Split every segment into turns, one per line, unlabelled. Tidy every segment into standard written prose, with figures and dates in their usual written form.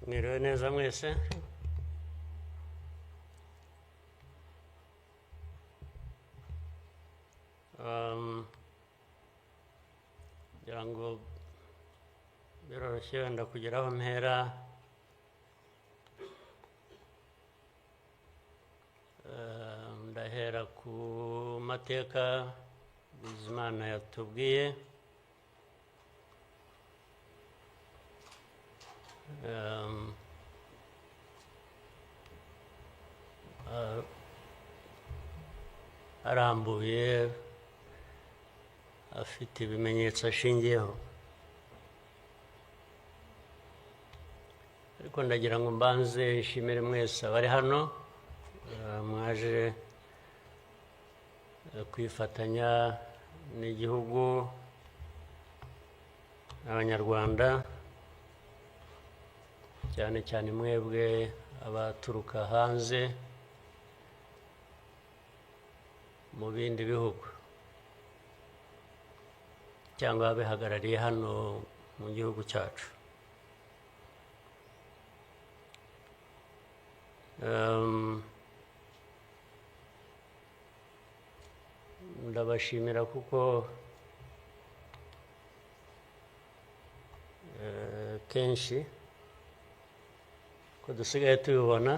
Mwiriwe neza mwese. Ngira ngo biroroshye wenda kugera aho mpera. Ndahera ku mateka Bizimana yatubwiye. Arambuye afite ibimenyetso ashingiyeho, ariko ndagira ngo mbanze nshimire mwese abari hano mwaje kwifatanya n'igihugu n'abanyarwanda, cyane cyane mwebwe abaturuka hanze mu bindi bihugu cyangwa abihagarariye hano mu gihugu cyacu. Ndabashimira kuko kenshi ko dusigaye tubibona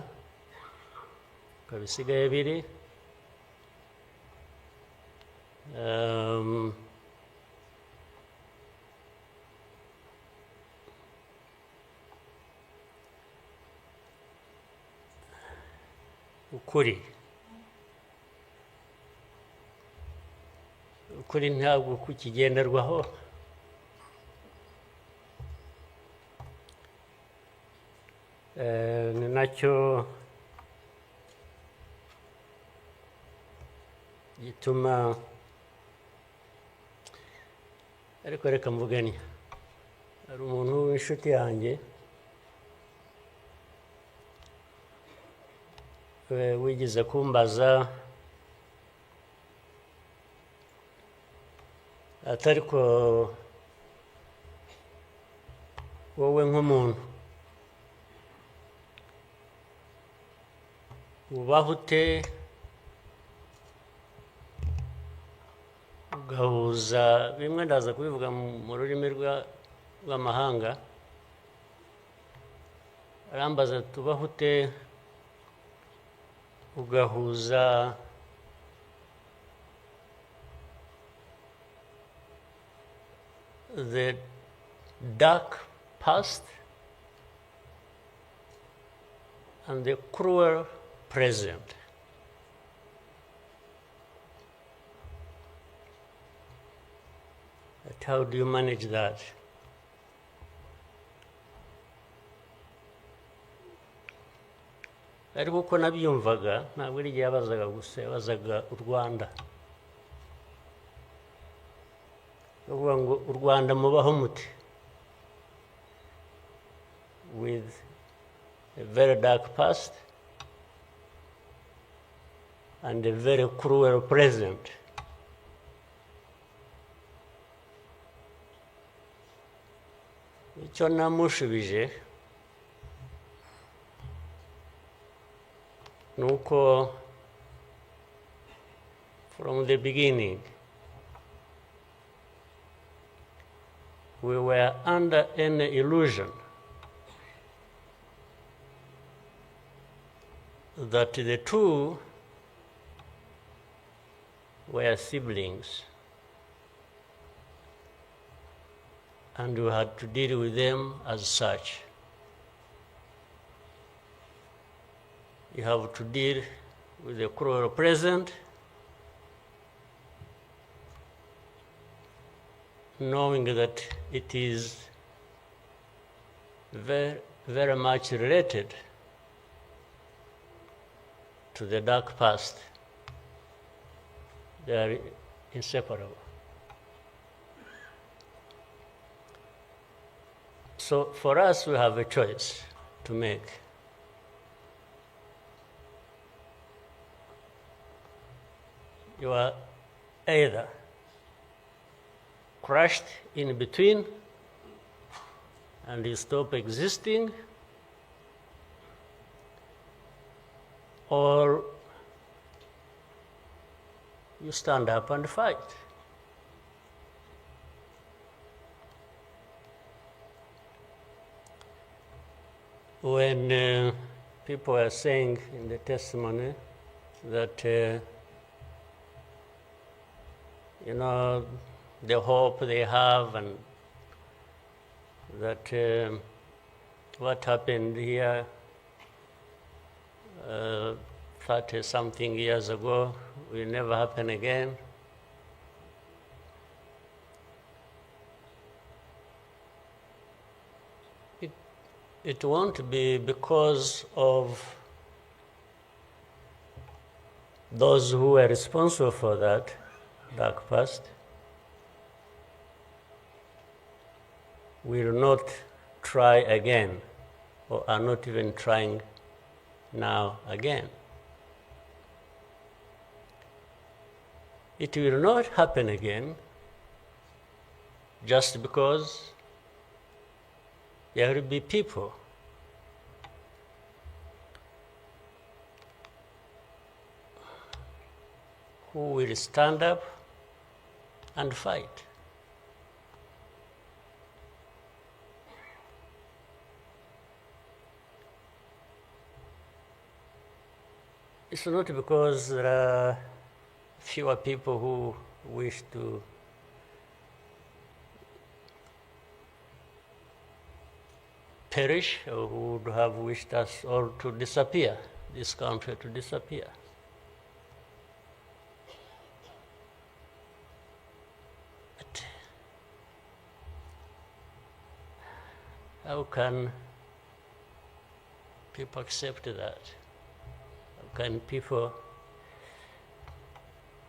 ko bisigaye biri. ukuri ntabwo kukigenderwaho, ni nacyo gituma, ariko reka mvugane, hari umuntu w'inshuti yanjye wigeze kumbaza ati ariko wowe nk'umuntu ubaho ute ugahuza bimwe, ndaza kubivuga mu rurimi rw'amahanga. Arambaza ati ubaho ute ugahuza the dark past and the cruel present. But how do you manage that? Ariko uko nabyumvaga ntabwo ari igihe yabazaga gusa, yabazaga u Rwanda. Uvuga ngo u Rwanda mubaho muti, with a very dark past and a very cruel present. Icyo namushubije nuko from the beginning we were under an illusion that the two were siblings and we had to deal with them as such. You have to deal with the cruel present, knowing that it is very, very much related to the dark past. They are inseparable. So for us, we have a choice to make. You are either crushed in between and you stop existing, or you stand up and fight. When people are saying in the testimony that, you know, the hope they have and that what happened here 30-something years ago will never happen again. It won't be because of those who were responsible for that dark past will not try again, or are not even trying now again. It will not happen again just because there will be people who will stand up and fight. It's not because there are fewer people who wish to perish or who would have wished us all to disappear, this country to disappear. But how can people accept that? How can people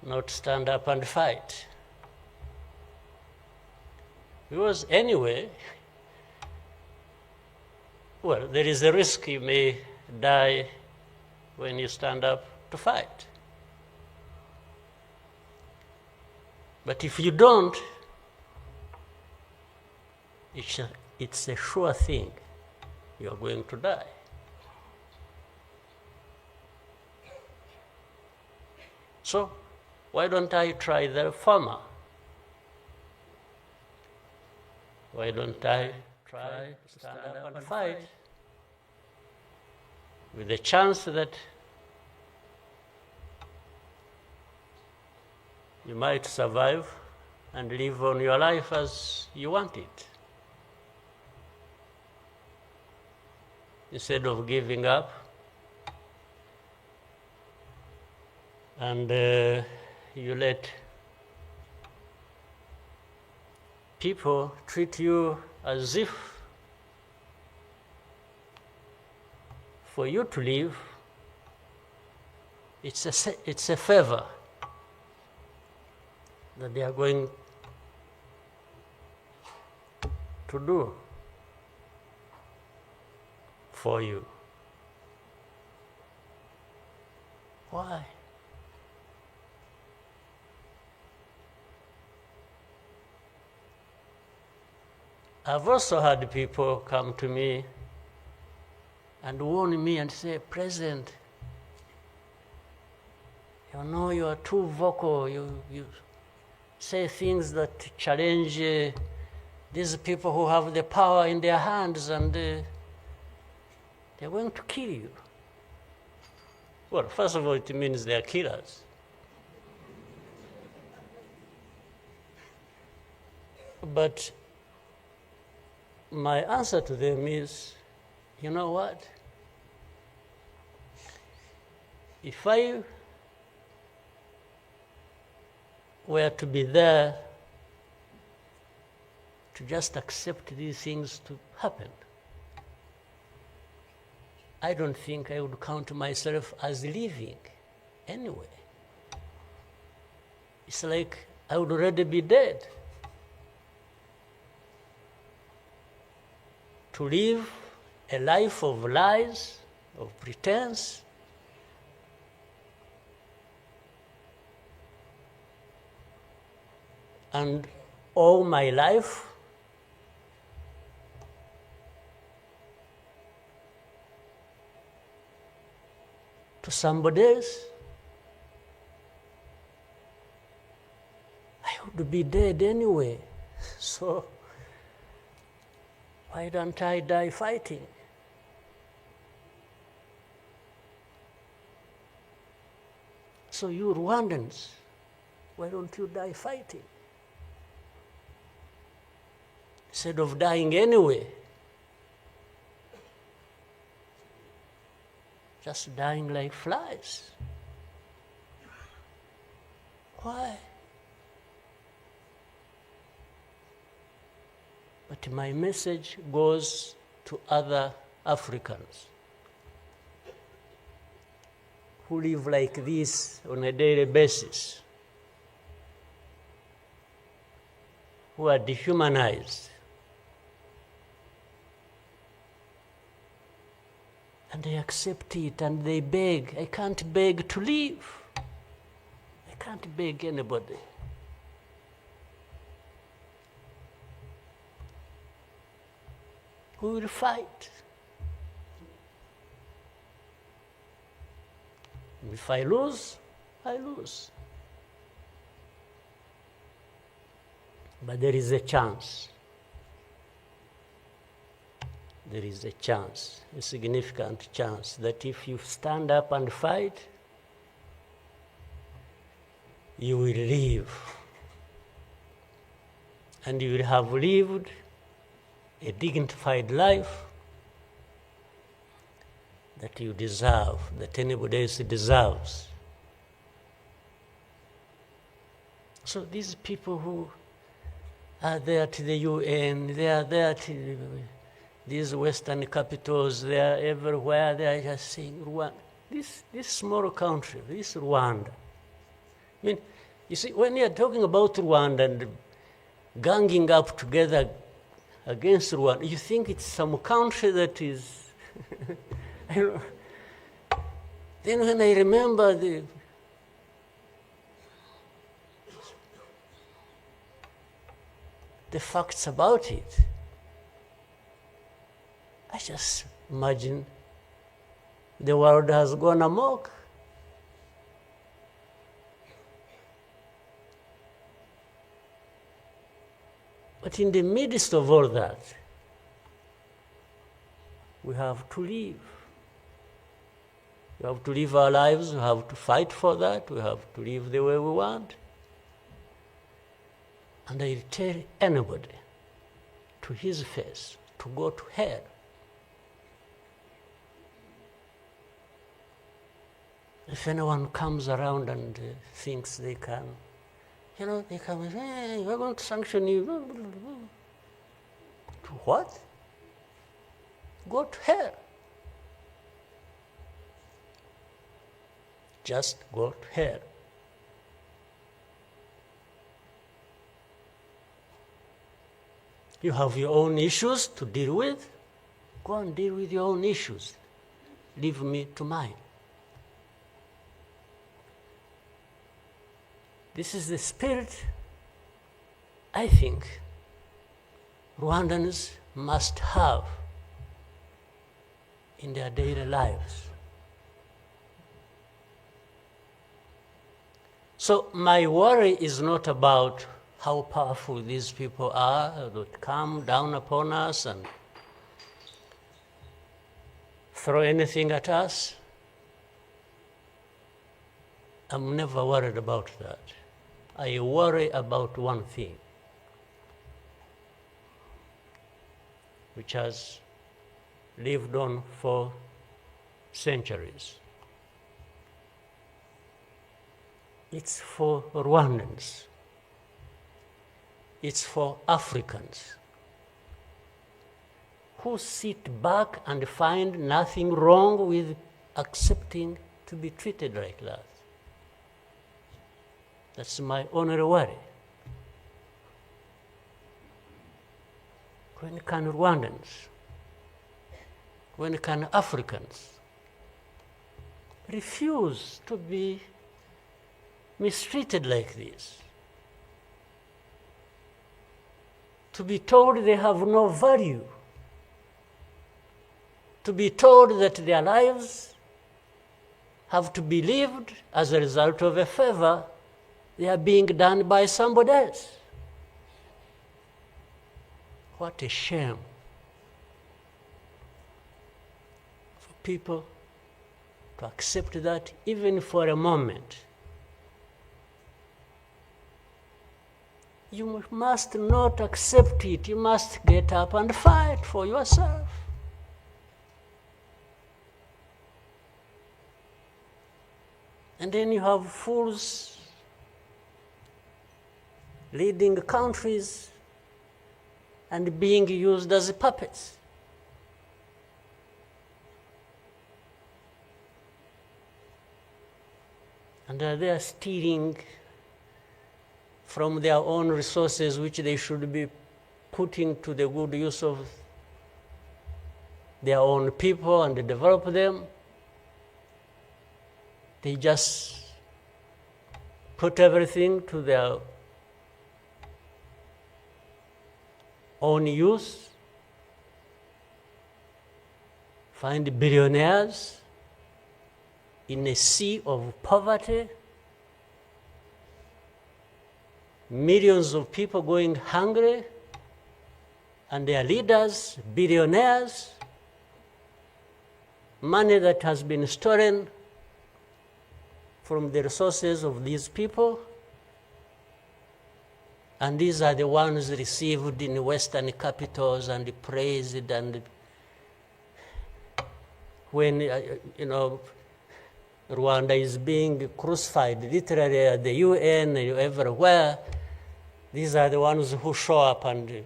not stand up and fight? Because anyway, well, there is a risk you may die when you stand up to fight. But if you don't, it's a sure thing you are going to die. So, why don't I try the former? Why don't I try to stand up and fight with the chance that you might survive and live on your life as you want it, instead of giving up and you let people treat you as if for you to live, it's a favor that they are going to do for you. Why? I've also had people come to me and warn me and say, President, you know you are too vocal, you say things that challenge these people who have the power in their hands and they're going to kill you. Well, first of all, it means they are killers. But my answer to them is, you know what? If I were to be there to just accept these things to happen, I don't think I would count myself as living anyway. It's like I would already be dead. To live a life of lies, of pretense, and all my life to somebody else, I would be dead anyway. So why don't I die fighting? So you Rwandans, why don't you die fighting? Instead of dying anyway, just dying like flies. Why? But my message goes to other Africans who live like this on a daily basis, who are dehumanized. And they accept it and they beg. I can't beg to live. I can't beg anybody. We will fight. If I lose, I lose. But there is a chance. There is a chance, a significant chance, that if you stand up and fight, you will live. And you will have lived a dignified life that you deserve, that anybody else deserves. So these people who are there to the UN, they are there to these Western capitals, they are everywhere, they are just saying, Rwanda, this small country, this Rwanda. I mean, you see, when you are talking about Rwanda and ganging up together against Rwanda, you think it's some country that is, I don't know. Then when I remember the facts about it, I just imagine the world has gone amok. But in the midst of all that, we have to live. We have to live our lives, we have to fight for that, we have to live the way we want. And I tell anybody to his face to go to hell. If anyone comes around and thinks they can, they come and say, hey, we're going to sanction you. To what? Go to hell. Just go to hell. You have your own issues to deal with. Go and deal with your own issues. Leave me to mine. This is the spirit, I think, Rwandans must have in their daily lives. So my worry is not about how powerful these people are that come down upon us and throw anything at us. I'm never worried about that. I worry about one thing, which has lived on for centuries. It's for Rwandans. It's for Africans who sit back and find nothing wrong with accepting to be treated like that. That's my only worry. When can Rwandans, when can Africans refuse to be mistreated like this? To be told they have no value, to be told that their lives have to be lived as a result of a favor they are being done by somebody else. What a shame for people to accept that even for a moment. You must not accept it. You must get up and fight for yourself. And then you have fools leading countries and being used as puppets. And they are stealing from their own resources, which they should be putting to the good use of their own people and develop them. They just put everything to their own use, find billionaires in a sea of poverty, millions of people going hungry, and their leaders, billionaires, money that has been stolen from the resources of these people, and these are the ones received in Western capitals and praised, and when, Rwanda is being crucified, literally at the UN, everywhere, these are the ones who show up and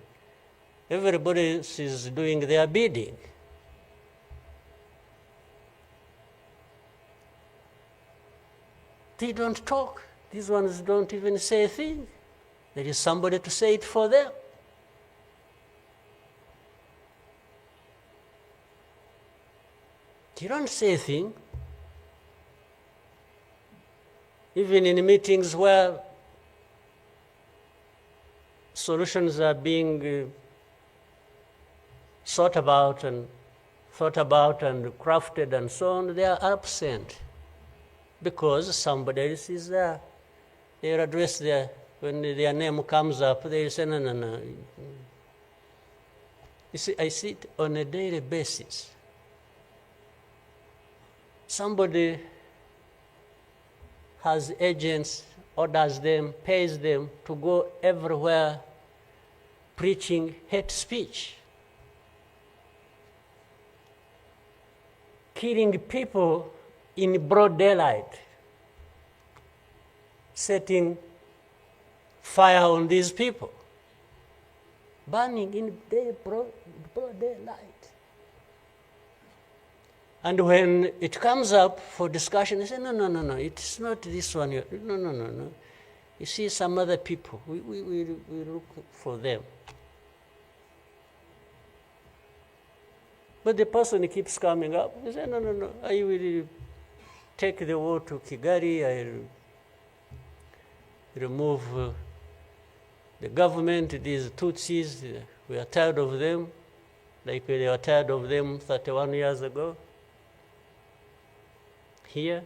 everybody is doing their bidding. They don't talk. These ones don't even say a thing. There is somebody to say it for them. You don't say a thing. Even in meetings where solutions are being thought about and crafted and so on, they are absent because somebody else is there. They are addressed there. When their name comes up, they say, no. You see, I see it on a daily basis. Somebody has agents, orders them, pays them to go everywhere preaching hate speech, killing people in broad daylight, setting fire on these people, burning in broad daylight. And when it comes up for discussion, they say, no, it's not this one. No. You see some other people, we look for them. But the person keeps coming up. He says, no, I will take the war to Kigali, I remove the government, these Tutsis, we are tired of them, like they were tired of them 31 years ago. Here.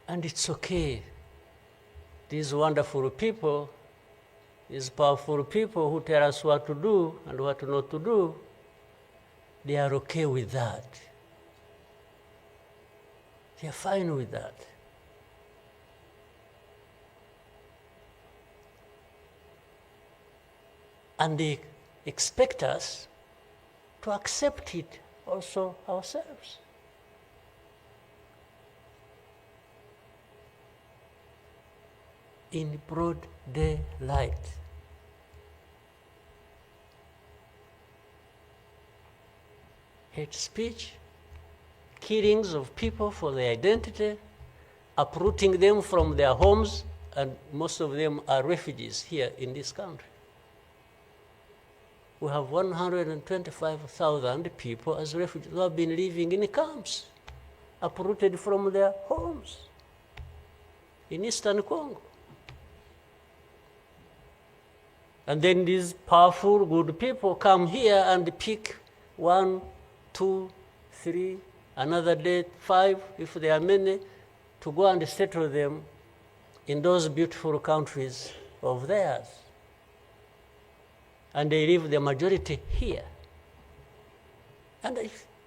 And it's okay. These wonderful people, these powerful people who tell us what to do and what not to do, they are okay with that. They are fine with that. And they expect us to accept it also ourselves. In broad daylight. Hate speech, killings of people for their identity, uprooting them from their homes, and most of them are refugees here in this country. We have 125,000 people as refugees who have been living in camps, uprooted from their homes in Eastern Congo. And then these powerful, good people come here and pick 1, 2, 3, another day 5, if there are many, to go and settle them in those beautiful countries of theirs. And they leave the majority here. And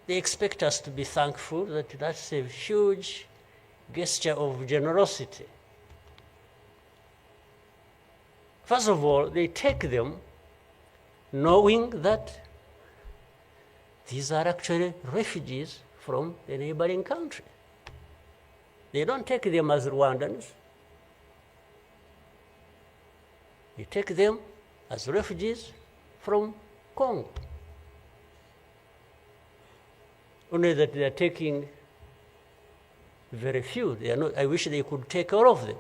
they expect us to be thankful that that's a huge gesture of generosity. First of all, they take them knowing that these are actually refugees from the neighboring country. They don't take them as Rwandans. They take them as refugees from Congo. Only that they are taking very few. They are not, I wish they could take all of them.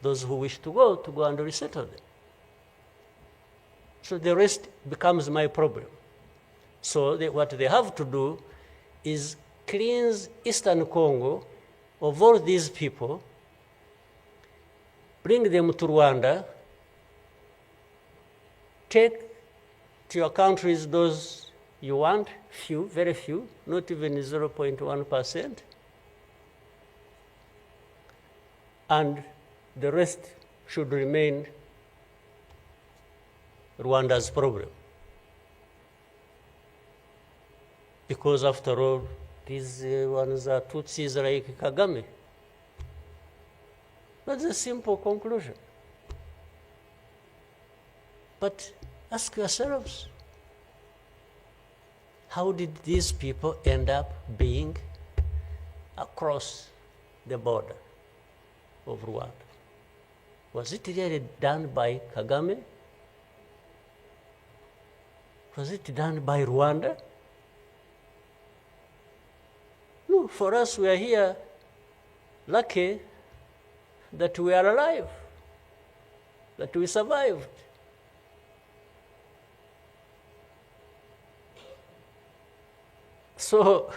Those who wish to go and resettle them. So the rest becomes my problem. So what they have to do is cleanse Eastern Congo of all these people, bring them to Rwanda, take to your countries those you want, few, very few, not even 0.1%, and the rest should remain Rwanda's problem. Because after all, these ones are Tutsis like Kagame. That's a simple conclusion. But ask yourselves, how did these people end up being across the border of Rwanda? Was it really done by Kagame? Was it done by Rwanda? No, for us, we are here lucky that we are alive, that we survived. So,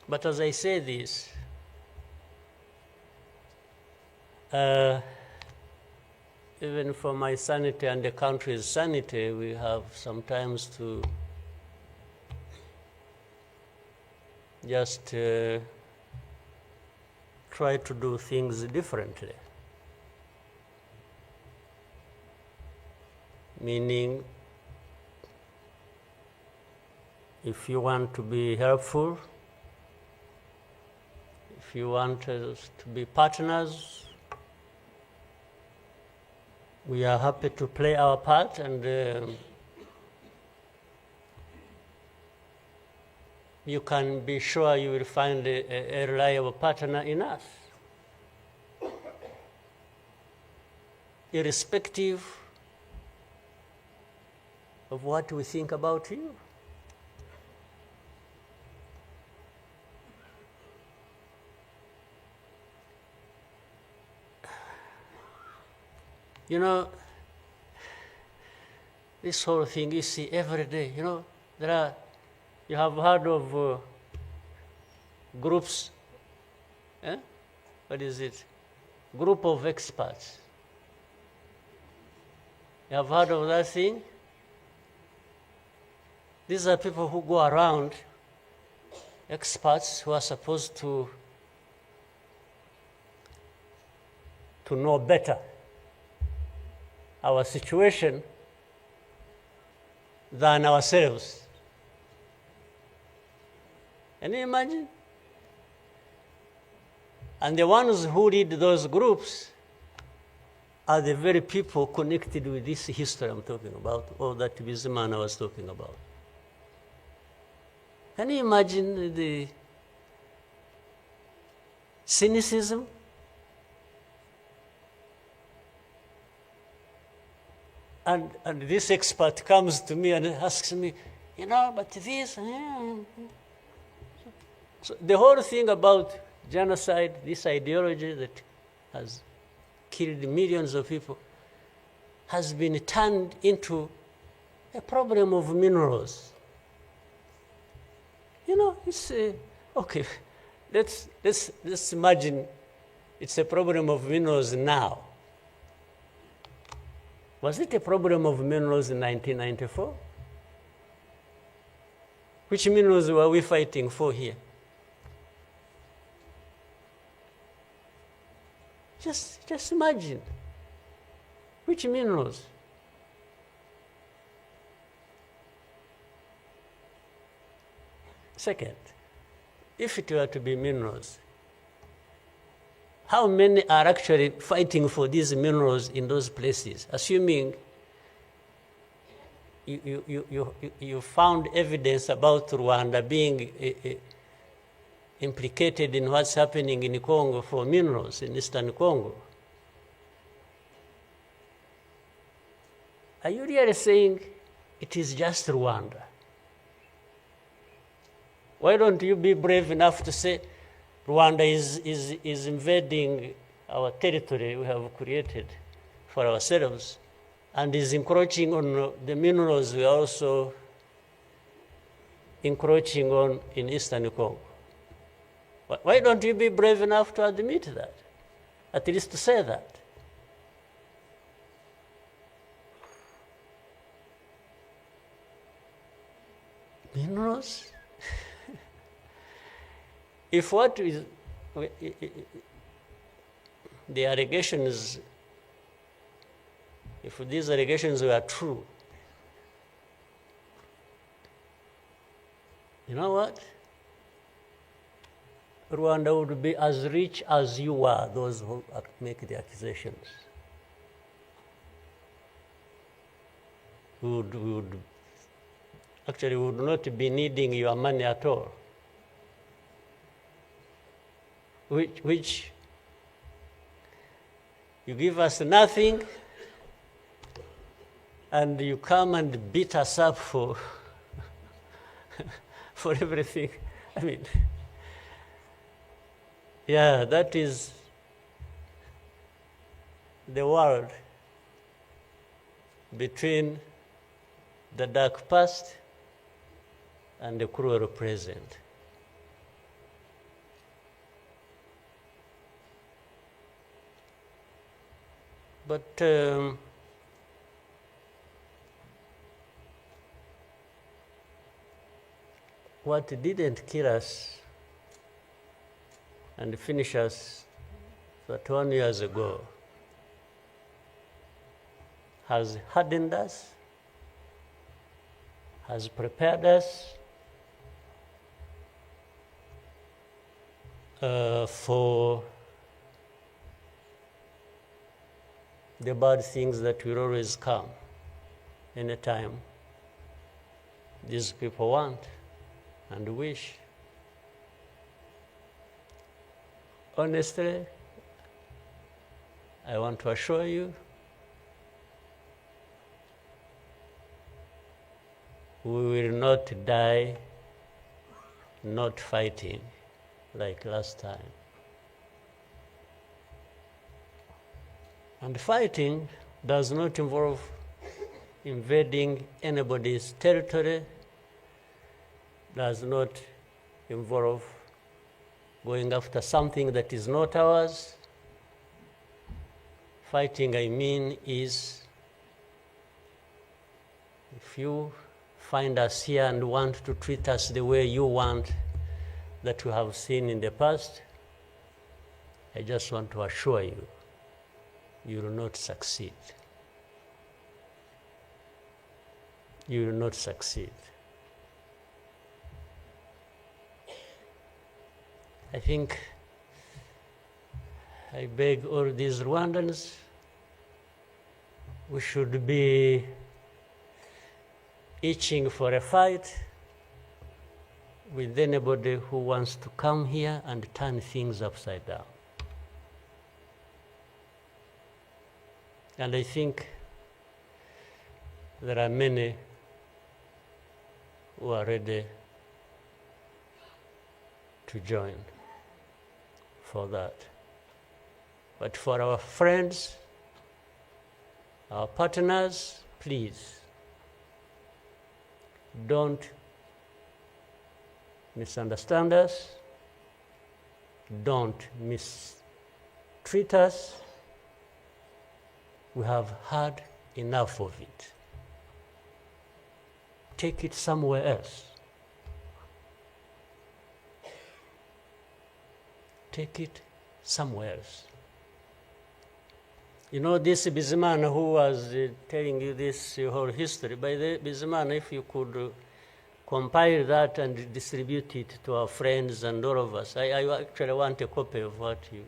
but as I say this, even for my sanity and the country's sanity, we have sometimes to just try to do things differently. Meaning, if you want to be helpful, if you want us to be partners, we are happy to play our part, and you can be sure you will find a reliable partner in us. Irrespective of what we think about you. You know, this whole thing you see every day, you know, you have heard of groups, what is it? Group of experts. You have heard of that thing? These are people who go around, experts who are supposed to know better our situation than ourselves. Can you imagine? And the ones who lead those groups are the very people connected with this history I'm talking about, or that Bizimana was talking about. Can you imagine the cynicism? And this expert comes to me and asks me, you know, but this, So the whole thing about genocide, this ideology that has killed millions of people, has been turned into a problem of minerals. You know, it's okay. Let's imagine it's a problem of minerals now. Was it a problem of minerals in 1994? Which minerals were we fighting for here? Just imagine. Which minerals? Second, if it were to be minerals, how many are actually fighting for these minerals in those places, assuming you found evidence about Rwanda being implicated in what's happening in Congo for minerals in Eastern Congo? Are you really saying it is just Rwanda? Why don't you be brave enough to say Rwanda is invading our territory we have created for ourselves and is encroaching on the minerals we are also encroaching on in Eastern Congo? Why don't you be brave enough to admit that? At least to say that. Minerals? If what is the allegations, if these allegations were true, you know what? Rwanda would be as rich as you are, those who make the accusations. We would not be needing your money at all. Which you give us nothing and you come and beat us up for for everything. I mean, yeah, that is the world between the dark past and the cruel present. But what didn't kill us and finish us 21 years ago has hardened us, has prepared us for the bad things that will always come anytime these people want and wish. Honestly, I want to assure you, we will not die not fighting like last time. And fighting does not involve invading anybody's territory, does not involve going after something that is not ours. Fighting, I mean, is if you find us here and want to treat us the way you want that you have seen in the past, I just want to assure you, you will not succeed. You will not succeed. I think I beg all these Rwandans, we should be itching for a fight with anybody who wants to come here and turn things upside down. And I think there are many who are ready to join for that. But for our friends, our partners, please don't misunderstand us, don't mistreat us. We have had enough of it. Take it somewhere else. Take it somewhere else. You know, this Bizimana who was telling you this whole history, by the Bizimana, if you could compile that and distribute it to our friends and all of us. I actually want a copy of what you...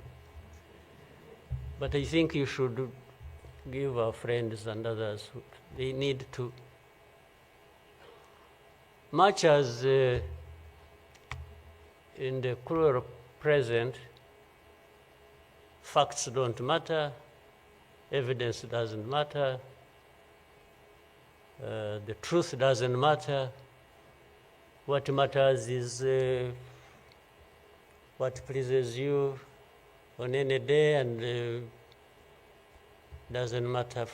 But I think you should give our friends and others, they need to... Much as in the cruel present, facts don't matter, evidence doesn't matter, the truth doesn't matter. What matters is what pleases you on any day, and doesn't matter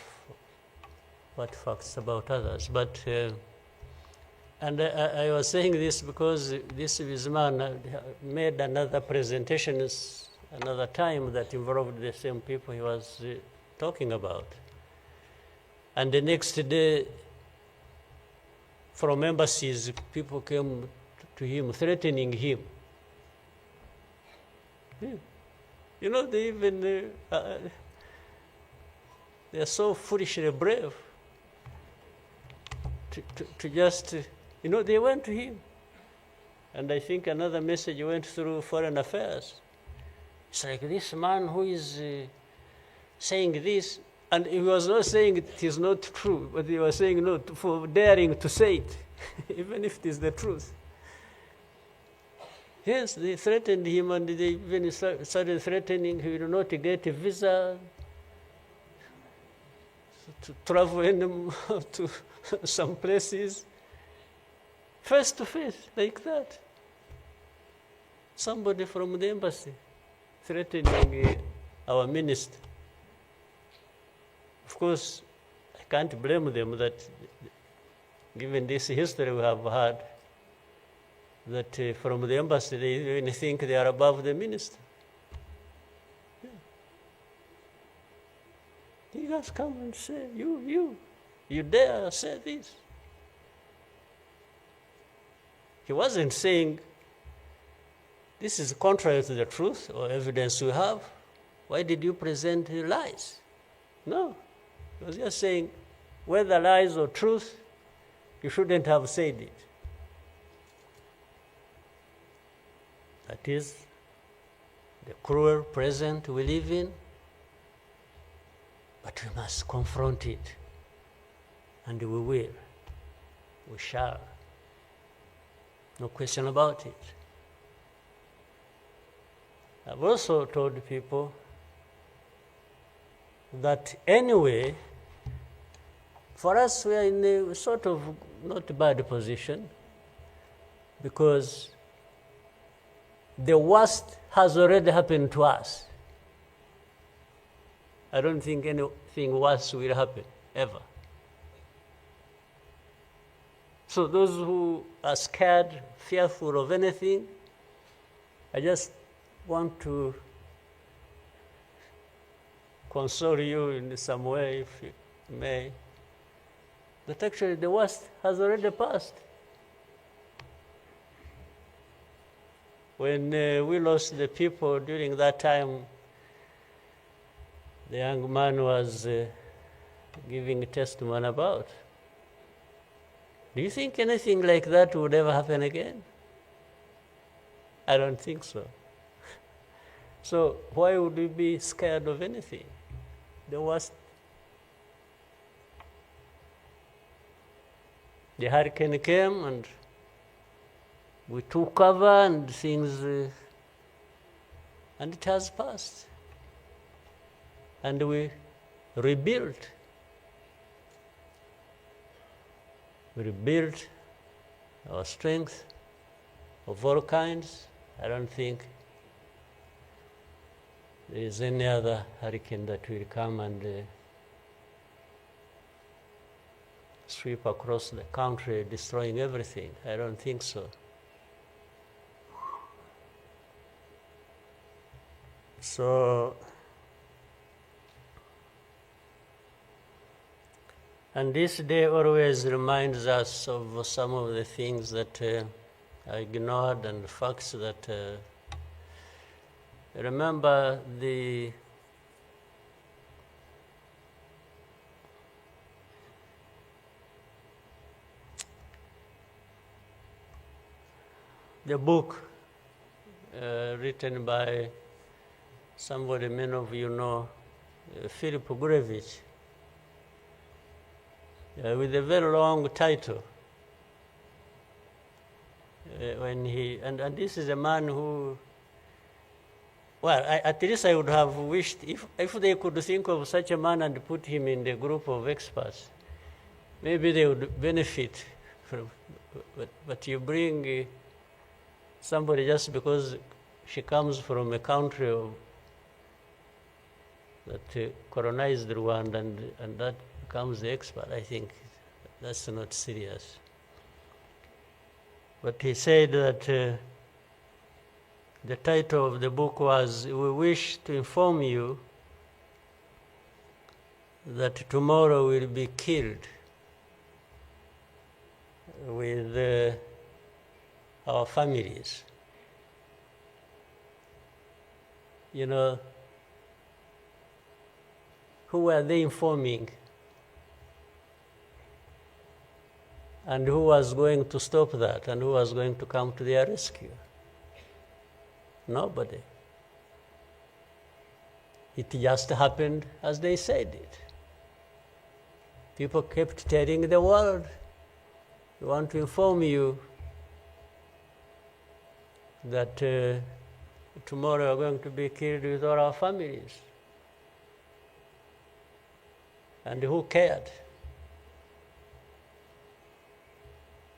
what facts about others. But and I was saying this because this Bizimana made another presentation another time that involved the same people he was talking about. And the next day, from embassies, people came to him, threatening him. Yeah. You know, they even, they're so foolishly brave to just, you know, they went to him. And I think another message went through Foreign Affairs. It's like this man who is saying this, and he was not saying it is not true, but he was saying no for daring to say it, even if it is the truth. Yes, they threatened him, and they even started threatening he will not get a visa to travel to some places, face to face, like that. Somebody from the embassy threatening our minister. Of course, I can't blame them that, given this history we have had, that from the embassy they even think they are above the minister. Yeah. You guys come and say, you dare say this. He wasn't saying, this is contrary to the truth or evidence we have. Why did you present lies? No. He was just saying, whether lies or truth, you shouldn't have said it. That is the cruel present we live in, but we must confront it, and we will. We shall. No question about it. I've also told people that anyway, for us, we are in a sort of not bad position, because the worst has already happened to us. I don't think anything worse will happen, ever. So those who are scared, fearful of anything, I just want to console you in some way, if you may, that actually the worst has already passed. When we lost the people during that time, the young man was giving a testimony about. Do you think anything like that would ever happen again? I don't think so. So why would we be scared of anything? The worst. The hurricane came and we took cover and things, and it has passed. And we rebuilt. We rebuilt our strength of all kinds. I don't think there is any other hurricane that will come and sweep across the country, destroying everything. I don't think so. So And this day always reminds us of some of the things that I ignored and facts that remember the book written by somebody many of you know, Philip Gurevich, with a very long title. And this is a man who, well, at least I would have wished if they could think of such a man and put him in the group of experts, maybe they would benefit from. But you bring somebody just because she comes from a country that colonized Rwanda and that becomes the expert. I think that's not serious. But he said that the title of the book was, "We wish to inform you that tomorrow will be killed with our families." You know, who were they informing? And who was going to stop that? And who was going to come to their rescue? Nobody. It just happened as they said it. People kept telling the world, "We want to inform you that tomorrow we are going to be killed with all our families." And who cared?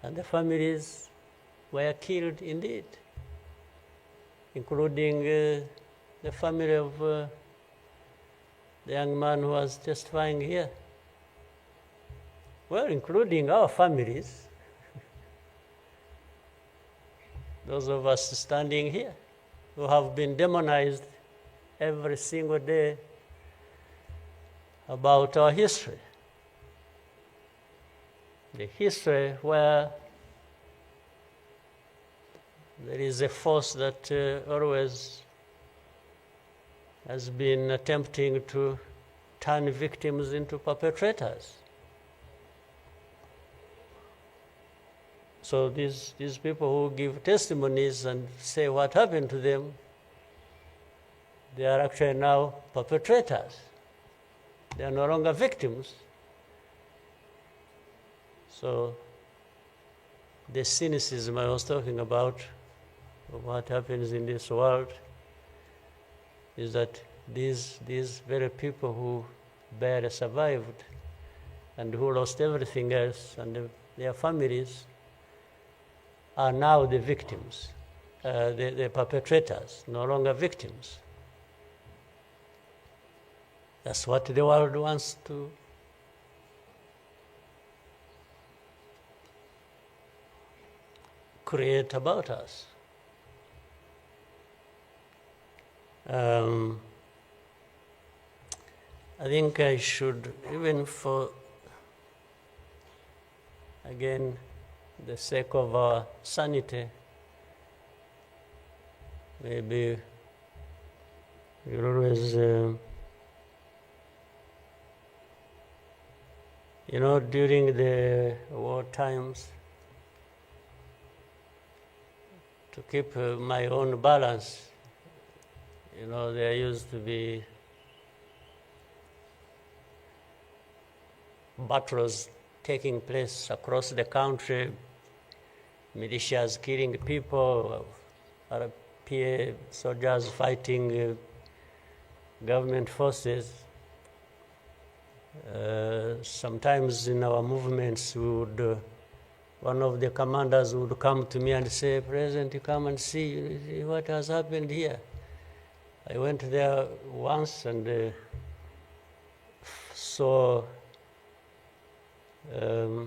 And the families were killed indeed, including the family of the young man who was testifying here. Well, including our families, those of us standing here, who have been demonized every single day about our history. The history where there is a force that always has been attempting to turn victims into perpetrators. So these people who give testimonies and say what happened to them, they are actually now perpetrators. They are no longer victims. So the cynicism I was talking about of what happens in this world is that these very people who barely survived and who lost everything else and their families are now the victims, the perpetrators, no longer victims. That's what the world wants to create about us. I think I should, even for, again, the sake of our sanity, maybe we'll always, you know, during the war times, to keep my own balance, you know, there used to be battles taking place across the country, militias killing people, RPA soldiers fighting government forces. Sometimes in our movements, we would, one of the commanders would come to me and say, "President, you come and see what has happened here." I went there once and saw a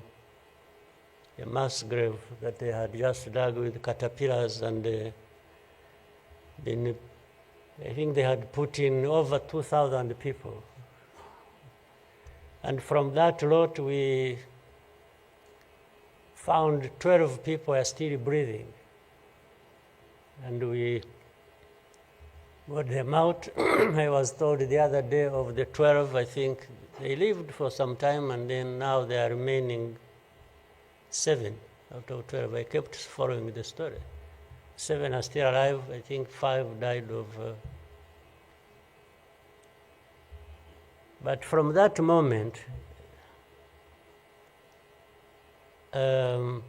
mass grave that they had just dug with caterpillars, and I think they had put in over 2,000 people. And from that lot, we found 12 people are still breathing. And we got them out. I was told the other day of the 12, I think they lived for some time, and then now they are remaining 7 out of 12. I kept following the story. 7 are still alive. I think 5 died of... But from that moment, I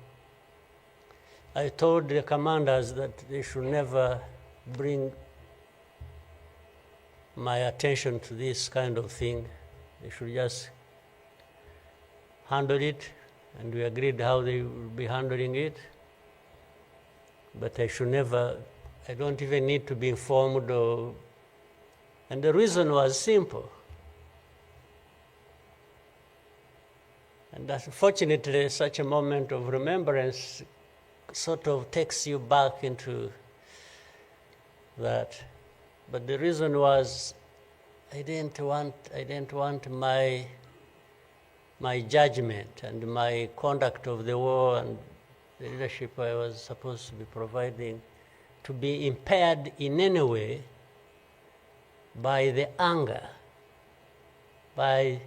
told the commanders that they should never bring my attention to this kind of thing. They should just handle it, and we agreed how they will be handling it. But I should never, I don't even need to be informed or, and the reason was simple. And unfortunately, such a moment of remembrance sort of takes you back into that. But the reason was I didn't want my judgment and my conduct of the war and the leadership I was supposed to be providing to be impaired in any way by the anger, by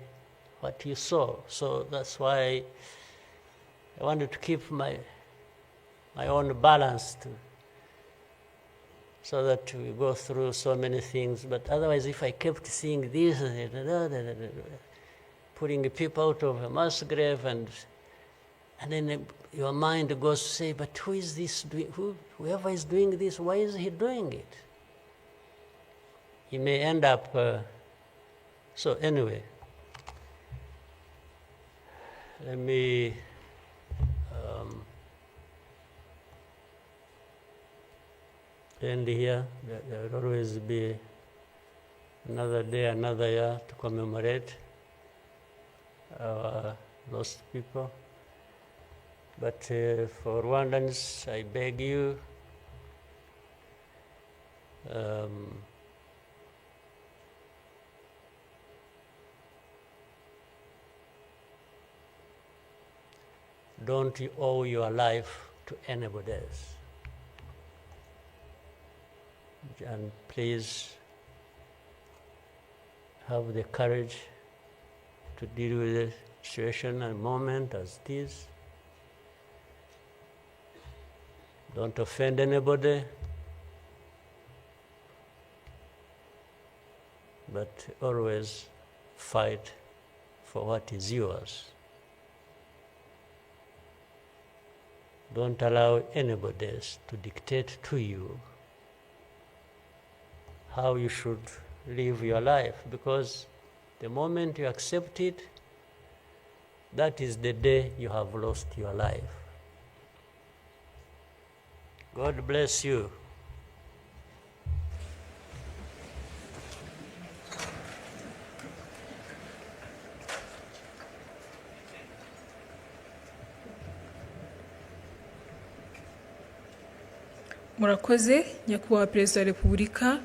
what you saw. So that's why I wanted to keep my own balance so that we go through so many things. But otherwise, if I kept seeing this, putting people out of a mass grave, and then your mind goes to say, but who is this doing? Whoever is doing this, why is he doing it? He may end up... so anyway, let me end here. There will always be another day, another year to commemorate our lost people. But for Rwandans, I beg you, don't owe your life to anybody else. And please have the courage to deal with the situation and moment as it is. Don't offend anybody, but always fight for what is yours. Don't allow anybody else to dictate to you how you should live your life, because the moment you accept it, that is the day you have lost your life. God bless you.
Murakoze, Nyakubahwa Perezida wa Repubulika.